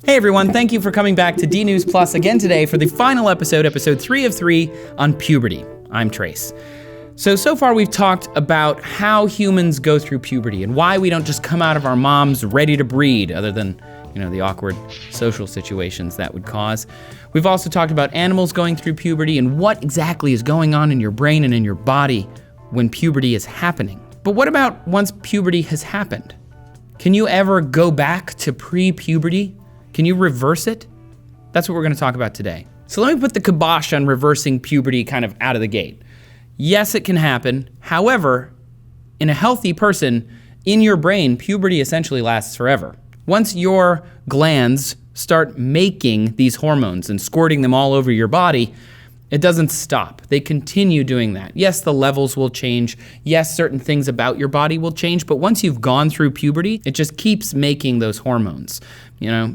Hey everyone, thank you for coming back to D News Plus again today for the final episode 3 of 3 on puberty. I'm Trace. So far we've talked about how humans go through puberty and why we don't just come out of our moms ready to breed, other than, the awkward social situations that would cause. We've also talked about animals going through puberty and what exactly is going on in your brain and in your body when puberty is happening. But what about once puberty has happened? Can you ever go back to pre-puberty? Can you reverse it? That's what we're going to talk about today. So let me put the kibosh on reversing puberty kind of out of the gate. Yes, it can happen. However, in a healthy person, in your brain, puberty essentially lasts forever. Once your glands start making these hormones and squirting them all over your body, it doesn't stop. They continue doing that. Yes, the levels will change. Yes, certain things about your body will change. But once you've gone through puberty, it just keeps making those hormones.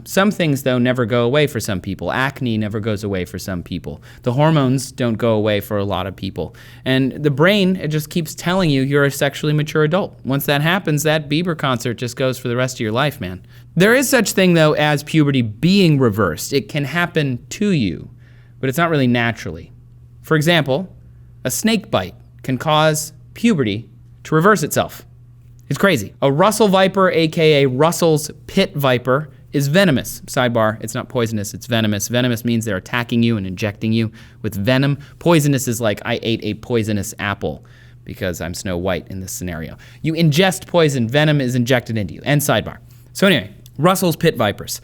Some things, though, never go away for some people. Acne never goes away for some people. The hormones don't go away for a lot of people. And the brain, it just keeps telling you you're a sexually mature adult. Once that happens, that Bieber concert just goes for the rest of your life, man. There is such thing, though, as puberty being reversed. It can happen to you, but it's not really naturally. For example, a snake bite can cause puberty to reverse itself. It's crazy. A Russell viper, aka Russell's pit viper, is venomous. Sidebar, it's not poisonous, it's venomous. Venomous means they're attacking you and injecting you with venom. Poisonous is like I ate a poisonous apple because I'm Snow White in this scenario. You ingest poison, venom is injected into you. End sidebar. So anyway, Russell's pit vipers.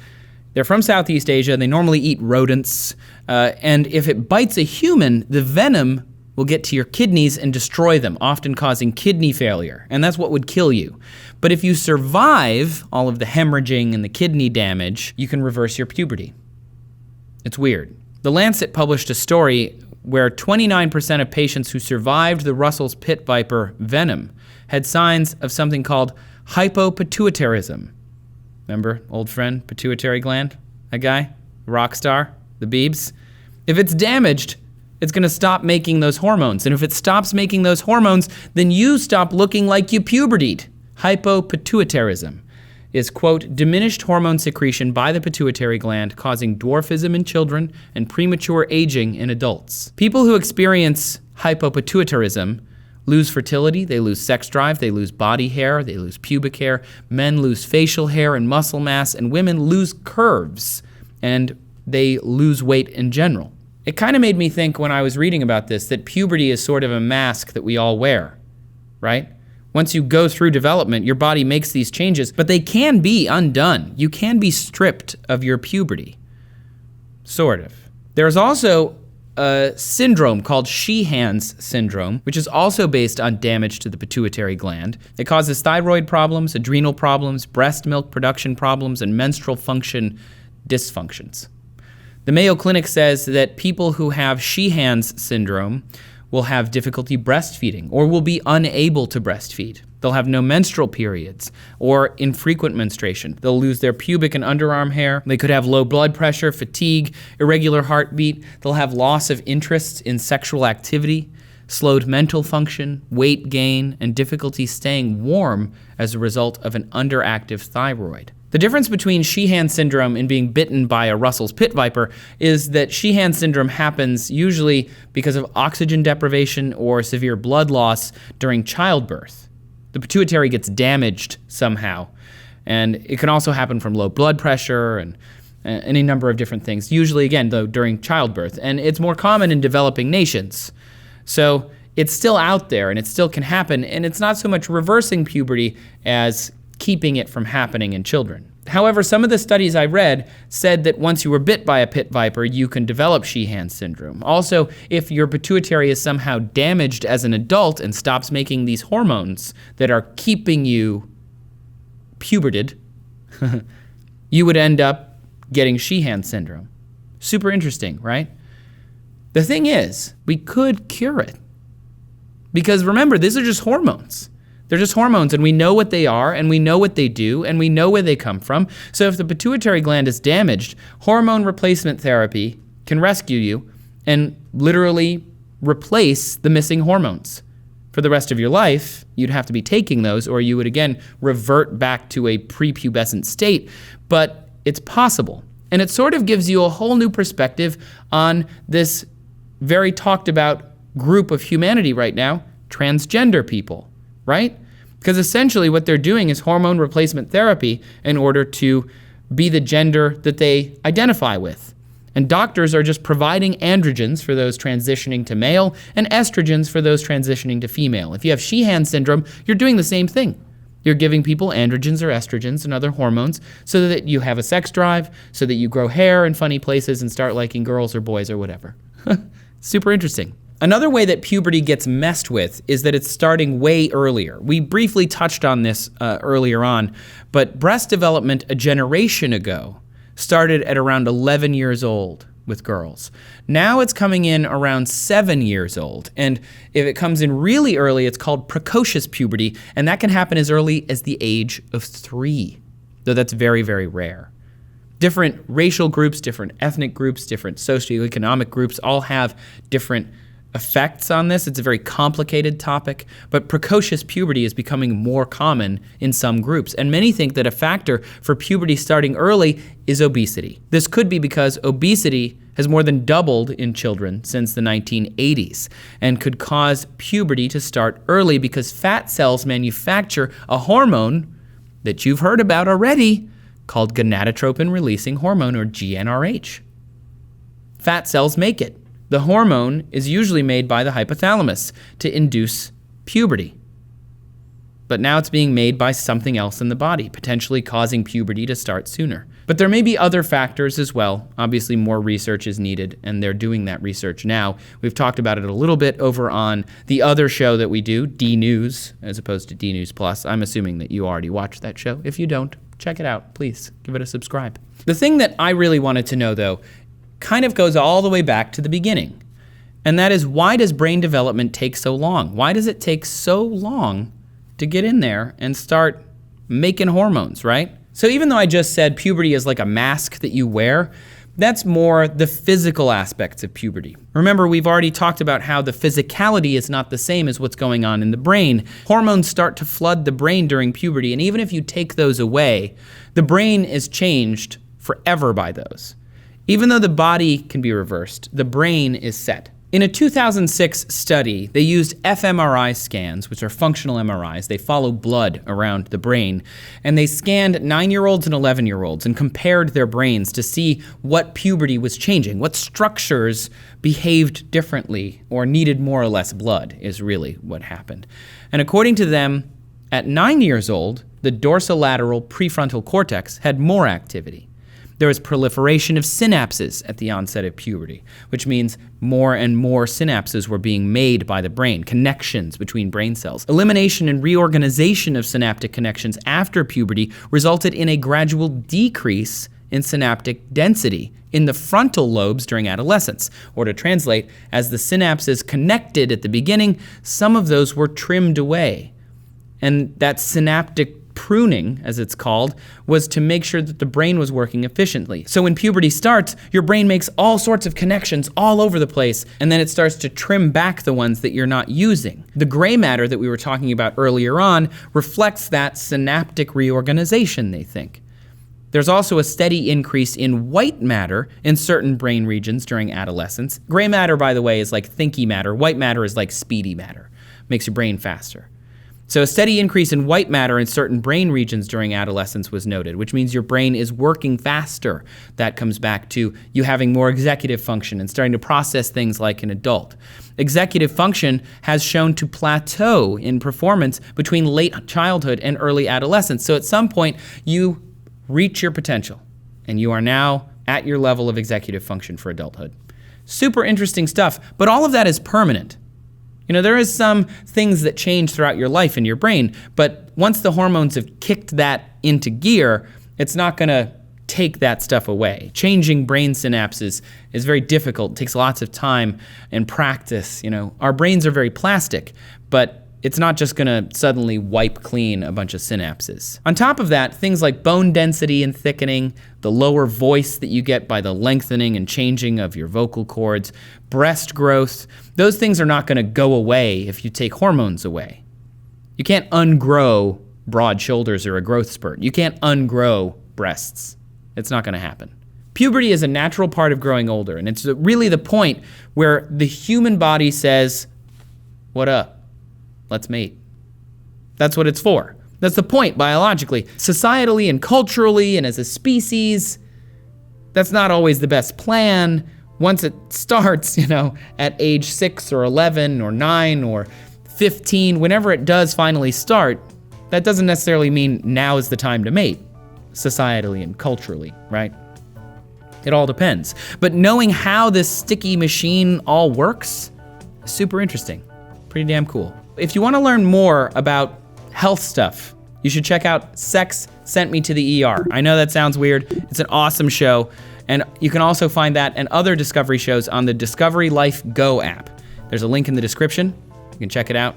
They're from Southeast Asia. They normally eat rodents. And if it bites a human, the venom will get to your kidneys and destroy them, often causing kidney failure. And that's what would kill you. But if you survive all of the hemorrhaging and the kidney damage, you can reverse your puberty. It's weird. The Lancet published a story where 29% of patients who survived the Russell's pit viper venom had signs of something called hypopituitarism. Remember, old friend, pituitary gland? That guy? Rock star? The Biebs? If it's damaged, it's going to stop making those hormones. And if it stops making those hormones, then you stop looking like you pubertied. Hypopituitarism is, quote, diminished hormone secretion by the pituitary gland, causing dwarfism in children and premature aging in adults. People who experience hypopituitarism lose fertility, they lose sex drive, they lose body hair, they lose pubic hair, men lose facial hair and muscle mass, and women lose curves, and they lose weight in general. It kind of made me think when I was reading about this that puberty is sort of a mask that we all wear, right? Once you go through development, your body makes these changes, but they can be undone. You can be stripped of your puberty, sort of. There's also a syndrome called Sheehan's syndrome, which is also based on damage to the pituitary gland. It causes thyroid problems, adrenal problems, breast milk production problems, and menstrual function dysfunctions. The Mayo Clinic says that people who have Sheehan's syndrome will have difficulty breastfeeding or will be unable to breastfeed. They'll have no menstrual periods or infrequent menstruation. They'll lose their pubic and underarm hair. They could have low blood pressure, fatigue, irregular heartbeat. They'll have loss of interest in sexual activity, slowed mental function, weight gain, and difficulty staying warm as a result of an underactive thyroid. The difference between Sheehan syndrome and being bitten by a Russell's pit viper is that Sheehan syndrome happens usually because of oxygen deprivation or severe blood loss during childbirth. The pituitary gets damaged somehow, and it can also happen from low blood pressure and any number of different things, usually, again, though, during childbirth. And it's more common in developing nations. So it's still out there, and it still can happen, and it's not so much reversing puberty as keeping it from happening in children. However, some of the studies I read said that once you were bit by a pit viper, you can develop Sheehan syndrome. Also, if your pituitary is somehow damaged as an adult and stops making these hormones that are keeping you puberted, you would end up getting Sheehan syndrome. Super interesting, right? The thing is, we could cure it. Because remember, these are just hormones. They're just hormones, and we know what they are, and we know what they do, and we know where they come from. So if the pituitary gland is damaged, hormone replacement therapy can rescue you and literally replace the missing hormones. For the rest of your life, you'd have to be taking those, or you would again revert back to a prepubescent state. But it's possible. And it sort of gives you a whole new perspective on this very talked about group of humanity right now, transgender people, right? Because essentially what they're doing is hormone replacement therapy in order to be the gender that they identify with. And doctors are just providing androgens for those transitioning to male and estrogens for those transitioning to female. If you have Sheehan syndrome, you're doing the same thing. You're giving people androgens or estrogens and other hormones so that you have a sex drive, so that you grow hair in funny places and start liking girls or boys or whatever. Super interesting. Another way that puberty gets messed with is that it's starting way earlier. We briefly touched on this earlier on, but breast development a generation ago started at around 11 years old with girls. Now it's coming in around 7 years old, and if it comes in really early, it's called precocious puberty, and that can happen as early as the age of 3, though that's very, very rare. Different racial groups, different ethnic groups, different socioeconomic groups all have different effects on this. It's a very complicated topic, but precocious puberty is becoming more common in some groups. And many think that a factor for puberty starting early is obesity. This could be because obesity has more than doubled in children since the 1980s and could cause puberty to start early because fat cells manufacture a hormone that you've heard about already called gonadotropin-releasing hormone, or GnRH. Fat cells make it. The hormone is usually made by the hypothalamus to induce puberty. But now it's being made by something else in the body, potentially causing puberty to start sooner. But there may be other factors as well. Obviously, more research is needed, and they're doing that research now. We've talked about it a little bit over on the other show that we do, D News, as opposed to D News Plus. I'm assuming that you already watched that show. If you don't, check it out. Please give it a subscribe. The thing that I really wanted to know, though, kind of goes all the way back to the beginning. And that is, why does brain development take so long? Why does it take so long to get in there and start making hormones, right? So even though I just said puberty is like a mask that you wear, that's more the physical aspects of puberty. Remember, we've already talked about how the physicality is not the same as what's going on in the brain. Hormones start to flood the brain during puberty, and even if you take those away, the brain is changed forever by those. Even though the body can be reversed, the brain is set. In a 2006 study, they used fMRI scans, which are functional MRIs. They follow blood around the brain, and they scanned 9-year-olds and 11-year-olds and compared their brains to see what puberty was changing, what structures behaved differently or needed more or less blood is really what happened. And according to them, at 9 years old, the dorsolateral prefrontal cortex had more activity. There was proliferation of synapses at the onset of puberty, which means more and more synapses were being made by the brain, connections between brain cells. Elimination and reorganization of synaptic connections after puberty resulted in a gradual decrease in synaptic density in the frontal lobes during adolescence. Or to translate, as the synapses connected at the beginning, some of those were trimmed away. And that synaptic pruning, as it's called, was to make sure that the brain was working efficiently. So when puberty starts, your brain makes all sorts of connections all over the place, and then it starts to trim back the ones that you're not using. The gray matter that we were talking about earlier on reflects that synaptic reorganization, they think. There's also a steady increase in white matter in certain brain regions during adolescence. Gray matter, by the way, is like thinky matter. White matter is like speedy matter. Makes your brain faster. So a steady increase in white matter in certain brain regions during adolescence was noted, which means your brain is working faster. That comes back to you having more executive function and starting to process things like an adult. Executive function has shown to plateau in performance between late childhood and early adolescence. So at some point, you reach your potential, and you are now at your level of executive function for adulthood. Super interesting stuff, but all of that is permanent. You know, there is some things that change throughout your life in your brain, but once the hormones have kicked that into gear, it's not going to take that stuff away. Changing brain synapses is very difficult. It takes lots of time and practice. You know, our brains are very plastic, but it's not just going to suddenly wipe clean a bunch of synapses. On top of that, things like bone density and thickening, the lower voice that you get by the lengthening and changing of your vocal cords, breast growth, those things are not going to go away if you take hormones away. You can't ungrow broad shoulders or a growth spurt. You can't ungrow breasts. It's not going to happen. Puberty is a natural part of growing older, and it's really the point where the human body says, what up? Let's mate. That's what it's for. That's the point biologically. Societally and culturally and as a species, that's not always the best plan. Once it starts, at age 6 or 11 or 9 or 15, whenever it does finally start, that doesn't necessarily mean now is the time to mate, societally and culturally, right? It all depends. But knowing how this sticky machine all works is super interesting. Pretty damn cool. If you want to learn more about health stuff, you should check out Sex Sent Me to the ER. I know that sounds weird. It's an awesome show. And you can also find that and other Discovery shows on the Discovery Life Go app. There's a link in the description. You can check it out.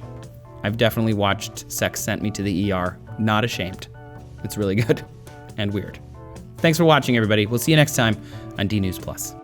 I've definitely watched Sex Sent Me to the ER. Not ashamed. It's really good and weird. Thanks for watching, everybody. We'll see you next time on D News Plus.